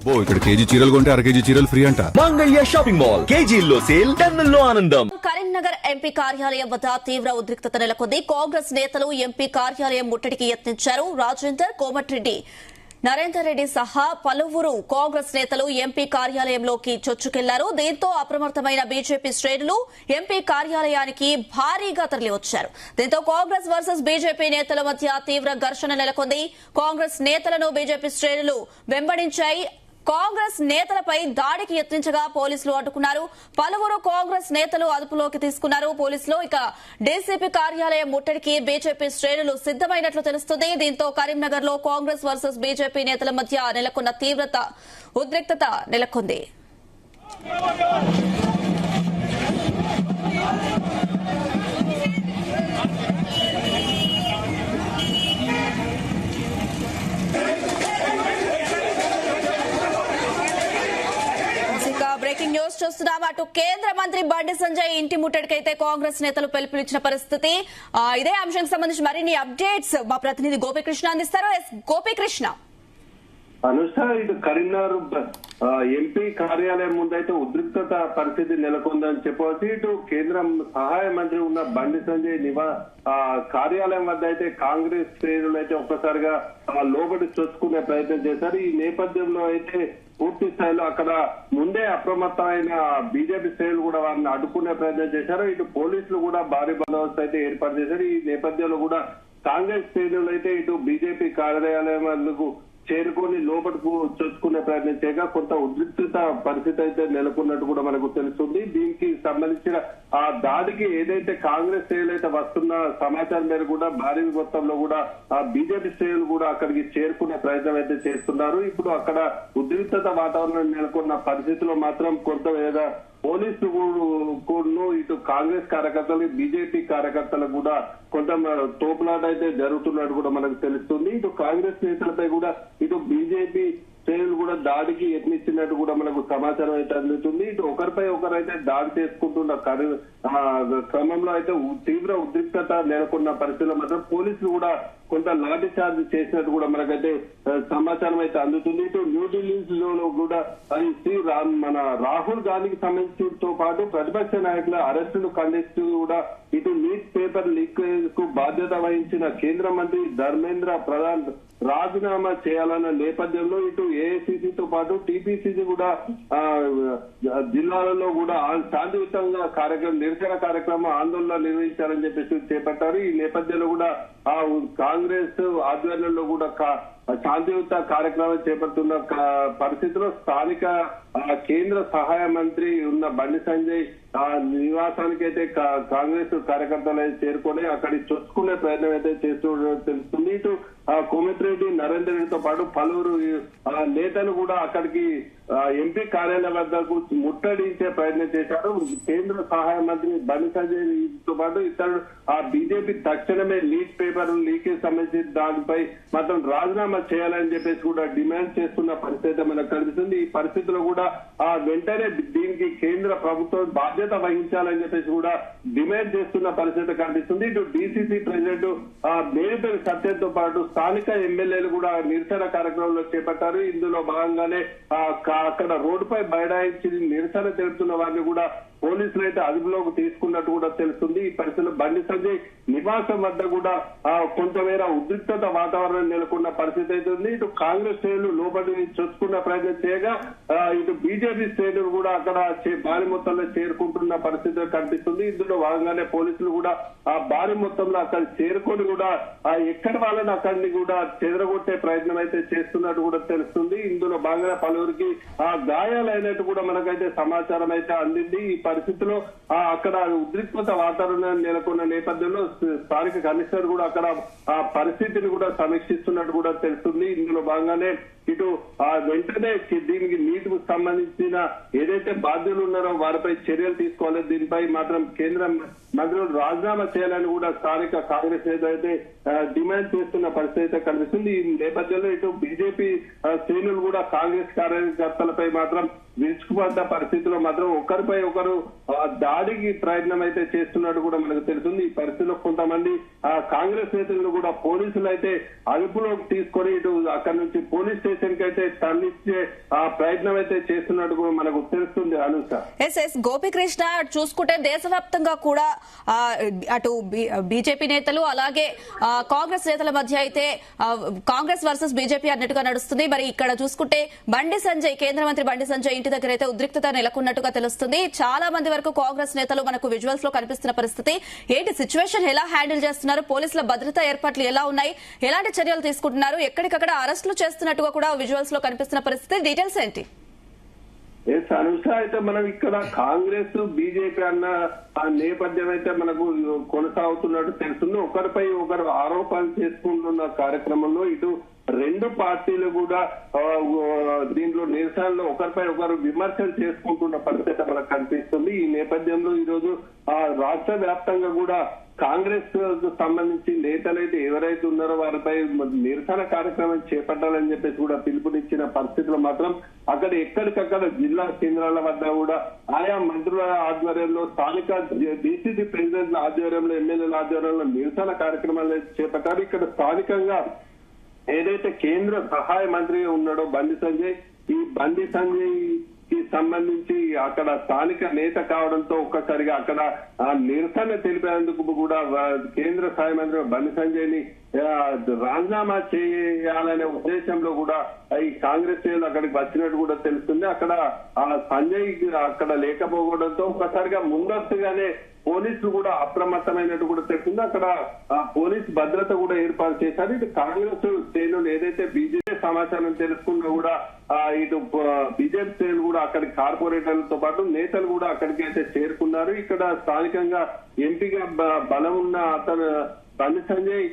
ఇక్కడ కేజీ చీరలు కొంటే అర కేజీ చీరలు ఫ్రీ అంట. మంగళ్య షాపింగ్ మాల్ కేజీల్లో సేల్, టన్నుల్లో ఆనందం. కరీంనగర్ ఎంపీ కార్యాలయం వద్ద తీవ్ర ఉద్రిక్తత నెలకొంది. కాంగ్రెస్ నేతలు ఎంపీ కార్యాలయం ముట్టడికి యత్నించారు. రాజేందర్, కోమటిరెడ్డి, నరేందర్ రెడ్డి సహా పలువురు కాంగ్రెస్ నేతలు ఎంపీ కార్యాలయంలోకి చొచ్చుకెళ్లారు. దీంతో అప్రమత్తమైన బీజేపీ శ్రేణులు ఎంపీ కార్యాలయానికి భారీగా తరలివచ్చారు. దీంతో కాంగ్రెస్ వర్సెస్ బీజేపీ నేతల మధ్య తీవ్ర ఘర్షణ నెలకొంది. కాంగ్రెస్ నేతలను బీజేపీ శ్రేణులు వెంబడించాయి. కాంగ్రెస్ నేతలపై దాడికి యత్నించగా పోలీసులు అడ్డుకున్నారు. పలువురు కాంగ్రెస్ నేతలు అదుపులోకి తీసుకున్నారు పోలీసులు. ఇక డీసీపీ కార్యాలయం ముట్టడికి బీజేపీ శ్రేణులు సిద్దమైనట్లు తెలుస్తుంది. దీంతో కరీంనగర్ లో కాంగ్రెస్ వర్సెస్ బీజేపీ నేతల మధ్య నెలకొన్న ఉద్రిక్తత నెలకొంది. బ్రేకింగ్ న్యూస్ చూస్తున్నాం. అటు కేంద్ర మంత్రి బండి సంజయ్ ఇంటి ముట్టడికైతే కాంగ్రెస్ నేతలు పిలుపునిచ్చిన పరిస్థితి. ఇదే అంశానికి సంబంధించి మరిన్ని అప్డేట్స్ మా ప్రతినిధి గోపీకృష్ణ అందిస్తారు. గోపీకృష్ణ. అనుష, ఇటు కరీంనగర్ ఎంపీ కార్యాలయం ముందైతే ఉద్రిక్తత పరిస్థితి నెలకొందని చెప్పవచ్చు. ఇటు కేంద్ర సహాయ మంత్రి ఉన్న బండి సంజయ్ కార్యాలయం వద్ద అయితే కాంగ్రెస్ శ్రేణులు అయితే ఒక్కసారిగా లోబడి చొచ్చుకునే ప్రయత్నం చేశారు. ఈ నేపథ్యంలో అయితే పూర్తి స్థాయిలో అక్కడ ముందే అప్రమత్తమైన బీజేపీ శ్రేణులు కూడా వారిని అడ్డుకునే ప్రయత్నం చేశారు. ఇటు పోలీసులు కూడా భారీ బందోబస్తు అయితే ఏర్పాటు చేశారు. ఈ నేపథ్యంలో కూడా కాంగ్రెస్ శ్రేణులు అయితే ఇటు బీజేపీ కార్యాలయం చేరుకొని లోపలకు చొచ్చుకునే ప్రయత్నం చేయగా కొంత ఉద్రిక్తత పరిస్థితి అయితే నెలకొన్నట్టు కూడా మనకు తెలుస్తుంది. దీనికి సంబంధించిన ఆ దాడికి ఏదైతే కాంగ్రెస్ శ్రేణులు అయితే వస్తున్న సమాచారం మేరకు కూడా భారీ మొత్తంలో కూడా ఆ బీజేపీ శ్రేణులు కూడా అక్కడికి చేరుకునే ప్రయత్నం అయితే చేస్తున్నారు. ఇప్పుడు అక్కడ ఉద్రిక్తత వాతావరణం నెలకొన్న పరిస్థితిలో మాత్రం కొంత పోలీసులు ఇటు కాంగ్రెస్ కార్యకర్తలు బీజేపీ కార్యకర్తలకు కూడా కొంత తోపులాట అయితే జరుగుతున్నట్టు కూడా మనకు తెలుస్తుంది. ఇటు కాంగ్రెస్ నేతలపై కూడా ఇటు బీజేపీ శ్రేణులు కూడా దాడికి యత్నించినట్టు కూడా మనకు సమాచారం అయితే అందుతుంది. ఇటు ఒకరిపై ఒకరైతే దాడి చేసుకుంటున్న క్రమంలో అయితే తీవ్ర ఉద్రిక్తత నెలకొన్న పరిస్థితుల్లో మాత్రం పోలీసులు కూడా కొంత లాఠీ చార్జ్ చేసినట్టు కూడా మనకైతే సమాచారం అయితే అందుతుంది. ఇటు న్యూఢిల్లీలో కూడా మన రాహుల్ గాంధీకి సంబంధించతో పాటు ప్రతిపక్ష నాయకుల అరెస్టును ఖండిస్తూ కూడా ఇటు నీట్ పేపర్ లీక్ కు బాధ్యత వహించిన కేంద్ర మంత్రి ధర్మేంద్ర ప్రధాన్ రాజీనామా చేయాలన్న నేపథ్యంలో ఇటు ఏఐసిసితో పాటు టీపీసీసీ కూడా జిల్లాలలో కూడా శాంతియుతంగా నిరసన కార్యక్రమం ఆందోళన నిర్వహించాలని చెప్పేసి చేపట్టారు. ఈ నేపథ్యంలో కూడా ఆ కాంగ్రెస్ ఆధ్వర్యంలో కూడా శాంతియుత కార్యక్రమం చేపడుతున్న పరిస్థితిలో స్థానిక కేంద్ర సహాయ మంత్రి ఉన్న బండి సంజయ్ నివాసానికి అయితే కాంగ్రెస్ కార్యకర్తలు చేరుకొని అక్కడికి చొచ్చుకునే ప్రయత్నం అయితే చేస్తూ తెలుస్తుంది. ఇటు కోమటిరెడ్డి, నరేందర్ రెడ్డితో పాటు పలువురు నేతలు కూడా అక్కడికి ఎంపీ కార్యాలయం వద్దకు ముట్టడించే ప్రయత్నం చేశారు. కేంద్ర సహాయ మంత్రి బండి సంజయ్ తో పాటు ఇతరులు బీజేపీ తక్షణమే నీట్ పేపర్ లీకేజ్ సంబంధించి దానిపై మాత్రం రాజీనామా చేయాలని చెప్పేసి కూడా డిమాండ్ చేస్తున్న పరిస్థితి మనకు కనిపిస్తుంది. ఈ పరిస్థితిలో కూడా వెంటనే దీనికి కేంద్ర ప్రభుత్వం బాధ్యత వహించాలని చెప్పేసి కూడా డిమాండ్ చేస్తున్న పరిస్థితి కనిపిస్తుంది. ఇటు డీసీసీ ప్రెసిడెంట్ మేడిపల్లి సత్యంతో పాటు స్థానిక ఎమ్మెల్యేలు కూడా నిరసన కార్యక్రమంలో చేపట్టారు. ఇందులో భాగంగానే అక్కడ రోడ్డుపై బైఠాయించి నిరసన తెలుపుతున్న వారిని కూడా పోలీసులు అయితే అదుపులోకి తీసుకున్నట్టు కూడా తెలుస్తుంది. ఈ పరిస్థితుల్లో బండి సంజయ్ నివాసం వద్ద కూడా కొంతమేర ఉద్రిక్తత వాతావరణం నెలకొన్న పరిస్థితి అయితే ఉంది. ఇటు కాంగ్రెస్ శ్రేణులు లోపలి చొచ్చుకున్న ప్రయత్నం చేయగా ఇటు బీజేపీ శ్రేణులు కూడా అక్కడ భారీ మొత్తంలో చేరుకుంటున్న పరిస్థితి కనిపిస్తుంది. ఇందులో భాగంగానే పోలీసులు కూడా భారీ మొత్తంలో అక్కడ చేరుకొని కూడా ఎక్కడి వాళ్ళని అక్కడిని కూడా చెదరగొట్టే ప్రయత్నం అయితే చేస్తున్నట్టు కూడా తెలుస్తుంది. ఇందులో భాగంగా పలువురికి గాయాలైనట్టు కూడా మనకైతే సమాచారం అయితే అందింది. ఈ పరిస్థితిలో అక్కడ ఉద్రిక్తత వాతావరణం నెలకొన్న నేపథ్యంలో స్థానిక కమిషనర్ కూడా అక్కడ ఆ పరిస్థితిని కూడా సమీక్షిస్తున్నట్టు కూడా తెలుస్తుంది. ఇందులో భాగంగానే ఇటు వెంటనే దీనికి నీటికి సంబంధించిన ఏదైతే బాధ్యులు ఉన్నారో వారిపై చర్యలు తీసుకోవాలి, దీనిపై మాత్రం కేంద్ర మంత్రులు రాజీనామా చేయాలని కూడా స్థానిక కాంగ్రెస్ నేత అయితే డిమాండ్ చేస్తున్న పరిస్థితి అయితే కనిపిస్తుంది. ఈ నేపథ్యంలో ఇటు బీజేపీ శ్రేణులు కూడా కాంగ్రెస్ కార్యకర్తలపై మాత్రం విరుచుకుపడ్డ పరిస్థితిలో మాత్రం ఒకరిపై ఒకరు దాడికి ప్రయత్నం అయితే చేస్తున్నట్టు కూడా మనకు తెలుస్తుంది. ఈ పరిస్థితిలో కొంతమంది కాంగ్రెస్ నేతలను కూడా పోలీసులు అయితే అదుపులోకి తీసుకొని ఇటు అక్కడి నుంచి పోలీస్ స్టేషన్ కి అయితే తరలించే ఆ ప్రయత్నం అయితే చేస్తున్నట్టు కూడా మనకు తెలుస్తుంది అనుష. ఎస్ గోపికృష్ణ చూసుకుంటే దేశవ్యాప్తంగా కూడా అటు బీజేపీ నేతలు అలాగే కాంగ్రెస్ నేతల మధ్య అయితే కాంగ్రెస్ వర్సెస్ బీజేపీ అన్నట్టుగా నడుస్తుంది. మరి ఇక్కడ చూసుకుంటే బండి సంజయ్, కేంద్ర మంత్రి బండి సంజయ్ ఇంటి దగ్గర అయితే ఉద్రిక్తత నెలకొన్నట్టుగా తెలుస్తుంది. చాలా మంది వరకు కాంగ్రెస్ నేతలు మనకు విజువల్స్ లో కనిపిస్తున్న పరిస్థితి ఏంటి? సిచ్యువేషన్ ఎలా హ్యాండిల్ చేస్తున్నారు? పోలీసుల భద్రతా ఏర్పాట్లు ఎలా ఉన్నాయి? ఎలాంటి చర్యలు తీసుకుంటున్నారు? ఎక్కడికక్కడ అరెస్టులు చేస్తున్నట్టుగా కూడా విజువల్స్ లో కనిపిస్తున్న పరిస్థితి, డీటెయిల్స్ ఏంటి? అనుష, అయితే మనం ఇక్కడ కాంగ్రెస్ బీజేపీ అన్న ఆ నేపథ్యం అయితే మనకు కొనసాగుతున్నట్టు తెలుస్తుంది. ఒకరిపై ఒకరు ఆరోపణలు చేసుకుంటున్న కార్యక్రమంలో ఇటు రెండు పార్టీలు కూడా దీంట్లో నిరసనలో ఒకరిపై ఒకరు విమర్శలు చేసుకుంటున్న పరిస్థితి మనకు కనిపిస్తుంది. ఈ నేపథ్యంలో ఈ రోజు రాష్ట్ర వ్యాప్తంగా కూడా కాంగ్రెస్ సంబంధించి నేతలైతే ఎవరైతే ఉన్నారో వారిపై నిరసన కార్యక్రమం చేపట్టాలని చెప్పేసి కూడా పిలుపునిచ్చిన పరిస్థితుల్లో మాత్రం అక్కడ ఎక్కడికక్కడ జిల్లా కేంద్రాల వద్ద కూడా ఆయా మంత్రుల ఆధ్వర్యంలో స్థానిక డీసీసీ ప్రెసిడెంట్ల ఆధ్వర్యంలో ఎమ్మెల్యేల ఆధ్వర్యంలో నిరసన కార్యక్రమాలు చేపట్టారు. ఇక్కడ స్థానికంగా ఏదైతే కేంద్ర సహాయ మంత్రిగా ఉన్నాడో బండి సంజయ్, ఈ బండి సంజయ్ కి సంబంధించి అక్కడ స్థానిక నేత కావడంతో ఒక్కసారిగా అక్కడ నిరసన తెలిపేందుకు కూడా కేంద్ర సహాయ మంత్రి బండి సంజయ్ ని రాజీనామా చేయాలనే ఉద్దేశంలో కూడా ఈ కాంగ్రెస్ నేతలు అక్కడికి వచ్చినట్టు కూడా తెలుస్తుంది. అక్కడ ఆ సంజయ్ అక్కడ లేకపోవడంతో ఒక్కసారిగా ముందస్తుగానే పోలీసులు కూడా అప్రమత్తమైనట్టు కూడా తెలుస్తుంది. అక్కడ పోలీస్ భద్రత కూడా ఏర్పాటు చేశారు. ఇటు కాంగ్రెస్ శ్రేణులు ఏదైతే బీజేపీ సమాచారం తెలుసుకున్నా కూడా ఇటు బీజేపీ శ్రేణులు కూడా అక్కడికి కార్పొరేటర్లతో పాటు నేతలు కూడా అక్కడికి అయితే చేరుకున్నారు. ఇక్కడ స్థానికంగా ఎంపీగా బలం ఉన్న అతను బండి సంజయ్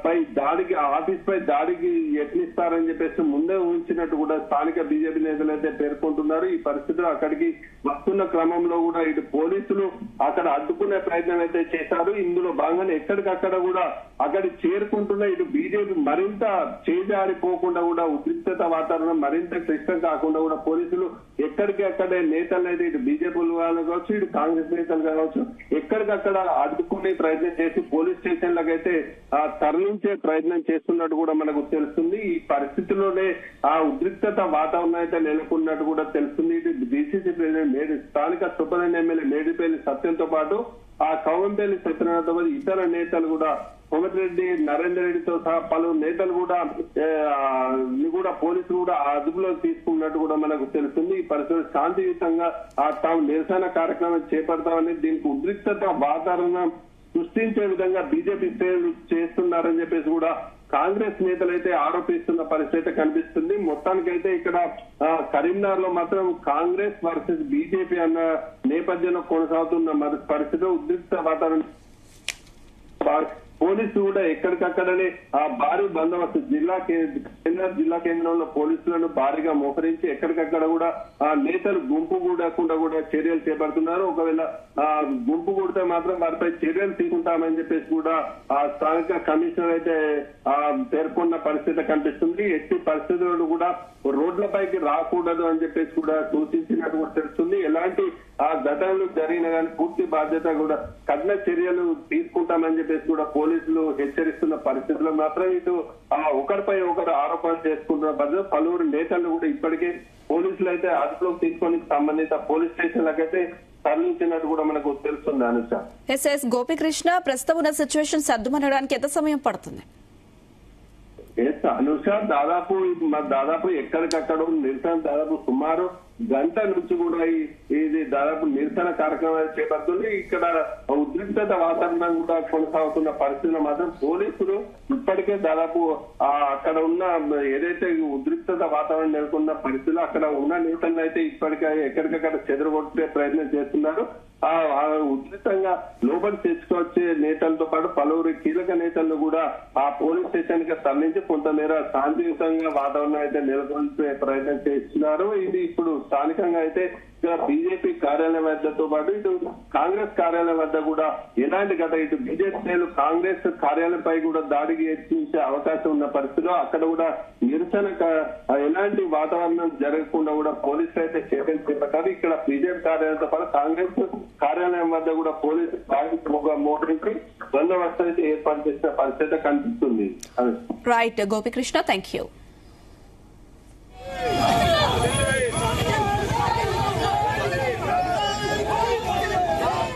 పై దాడికి ఆఫీస్ పై దాడికి యత్నిస్తారని చెప్పేసి ముందే ఊహించినట్టు కూడా స్థానిక బీజేపీ నేతలు అయితే పేర్కొంటున్నారు. ఈ పరిస్థితిలో అక్కడికి వస్తున్న క్రమంలో కూడా ఇటు పోలీసులు అక్కడ అడ్డుకునే ప్రయత్నం అయితే చేశారు. ఇందులో భాగంగానే ఎక్కడికక్కడ కూడా అక్కడికి చేరుకుంటున్న ఇటు బీజేపీ మరింత చేజారిపోకుండా కూడా ఉద్రిక్తత వాతావరణం మరింత క్లిష్టం కాకుండా కూడా పోలీసులు ఎక్కడికి అక్కడే నేతలు అయితే ఇటు బీజేపీ వాళ్ళు కావచ్చు, ఇటు కాంగ్రెస్ నేతలు కావచ్చు, ఎక్కడికక్కడ అడ్డుకునే ప్రయత్నం చేసి పోలీస్ స్టేషన్లకైతే తరలించే ప్రయత్నం చేస్తున్నట్టు కూడా మనకు తెలుస్తుంది. ఈ పరిస్థితిలోనే ఆ ఉద్రిక్తత వాతావరణం అయితే నెలకొన్నట్టు కూడా తెలుస్తుంది. ఇటు బీసీసీ ప్రెసిడెంట్ స్థానిక సూపరింటెండెంట్ ఎమ్మెల్యే మేడిపల్లి సత్యంతో పాటు ఆ కవంపల్లి సత్యనారాయణతో పాటు ఇతర నేతలు కూడా కోమటిరెడ్డి నరేందర్ రెడ్డితో సహా పలు నేతలు కూడా పోలీసులు కూడా అదుపులో తీసుకున్నట్టు కూడా మనకు తెలుస్తుంది. ఈ పరిస్థితి శాంతియుతంగా తాము నిరసన కార్యక్రమం చేపడతామని దీనికి ఉద్రిక్తత వాతావరణం సృష్టించే విధంగా బీజేపీ శ్రేణులు చేస్తున్నారని చెప్పేసి కూడా కాంగ్రెస్ నేతలు అయితే ఆరోపిస్తున్న పరిస్థితి కనిపిస్తుంది. మొత్తానికైతే ఇక్కడ కరీంనగర్ లో మాత్రం కాంగ్రెస్ వర్సెస్ బీజేపీ అన్న నేపథ్యంలో కొనసాగుతున్న పరిస్థితిలో ఉద్రిక్త వాతావరణం. పోలీసులు కూడా ఎక్కడికక్కడనే భారీ బందోబస్తు జిల్లా కేంద్రంలో పోలీసులను భారీగా మోహరించి ఎక్కడికక్కడ కూడా నేతలు గుంపు కూడకుండా కూడా చర్యలు చేపడుతున్నారు. ఒకవేళ గుంపు కూడితే మాత్రం వారిపై చర్యలు తీసుకుంటామని చెప్పేసి కూడా స్థానిక కమిషనర్ అయితే పేర్కొన్న పరిస్థితి కనిపిస్తుంది. ఎట్టి పరిస్థితులను కూడా రోడ్లపైకి రాకూడదు అని చెప్పేసి కూడా సూచించినట్టు కూడా తెలుస్తుంది. ఎలాంటి ఘటనలు జరిగినా కానీ పూర్తి బాధ్యత కూడా కఠిన చర్యలు తీసుకుంటామని చెప్పేసి కూడా పోలీసులు హెచ్చరిస్తున్న పరిస్థితుల్లో మాత్రం ఇటు ఒకరిపై ఒకరు ఆరోపణలు చేసుకుంటున్న పరిస్థితి పలువురు నేతలు కూడా ఇప్పటికే పోలీసులు అయితే అదుపులోకి తీసుకొని సంబంధిత పోలీస్ స్టేషన్లకైతే తరలించినట్టు కూడా మనకు తెలుస్తుంది. అనుష, ఎస్ గోపికృష్ణ, ప్రస్తుతం ఉన్న సిచ్యువేషన్ సర్దుమనడానికి ఎంత సమయం పడుతుంది? అనుష, దాదాపు ఎక్కడికక్కడ నిరసన దాదాపు సుమారు గంట నుంచి కూడా ఇది దాదాపు నిరసన కార్యక్రమాలు చేపడుతుంది. ఇక్కడ ఉద్రిక్తత వాతావరణం కూడా కొనసాగుతున్న పరిస్థితుల్లో మాత్రం పోలీసులు ఇప్పటికే దాదాపు అక్కడ ఉన్న ఏదైతే ఉద్రిక్తత వాతావరణం నెలకొన్న పరిస్థితుల్లో అక్కడ ఉన్న నేతలను అయితే ఇప్పటికే ఎక్కడికక్కడ చెదరగొట్టే ప్రయత్నం చేస్తున్నారు. ఉధృతంగా లోపలి తెచ్చుకొచ్చే నేతలతో పాటు పలువురు కీలక నేతలను కూడా ఆ పోలీస్ స్టేషన్ కి తరలించి కొంతమేర శాంతియుతంగా వాతావరణం అయితే నెలకొల్పే ప్రయత్నం చేస్తున్నారు. ఇది ఇప్పుడు స్థానికంగా అయితే ఇక్కడ బీజేపీ కార్యాలయం వద్దతో పాటు ఇటు కాంగ్రెస్ కార్యాలయం వద్ద కూడా ఎలాంటి ఇటు బీజేపీ కాంగ్రెస్ కార్యాలయంపై కూడా దాడికి యత్నించే అవకాశం ఉన్న పరిస్థితిలో అక్కడ కూడా నిరసన ఎలాంటి వాతావరణం జరగకుండా కూడా పోలీసులు అయితే చర్యలు చేపట్టారు. ఇక్కడ బీజేపీ కార్యాలయంతో పాటు కాంగ్రెస్ కార్యాలయం వద్ద కూడా పోలీసులు మోటరించి బందోబస్తు అయితే ఏర్పాటు చేసిన పరిస్థితి కనిపిస్తుంది. Right Gopikrishna, thank you.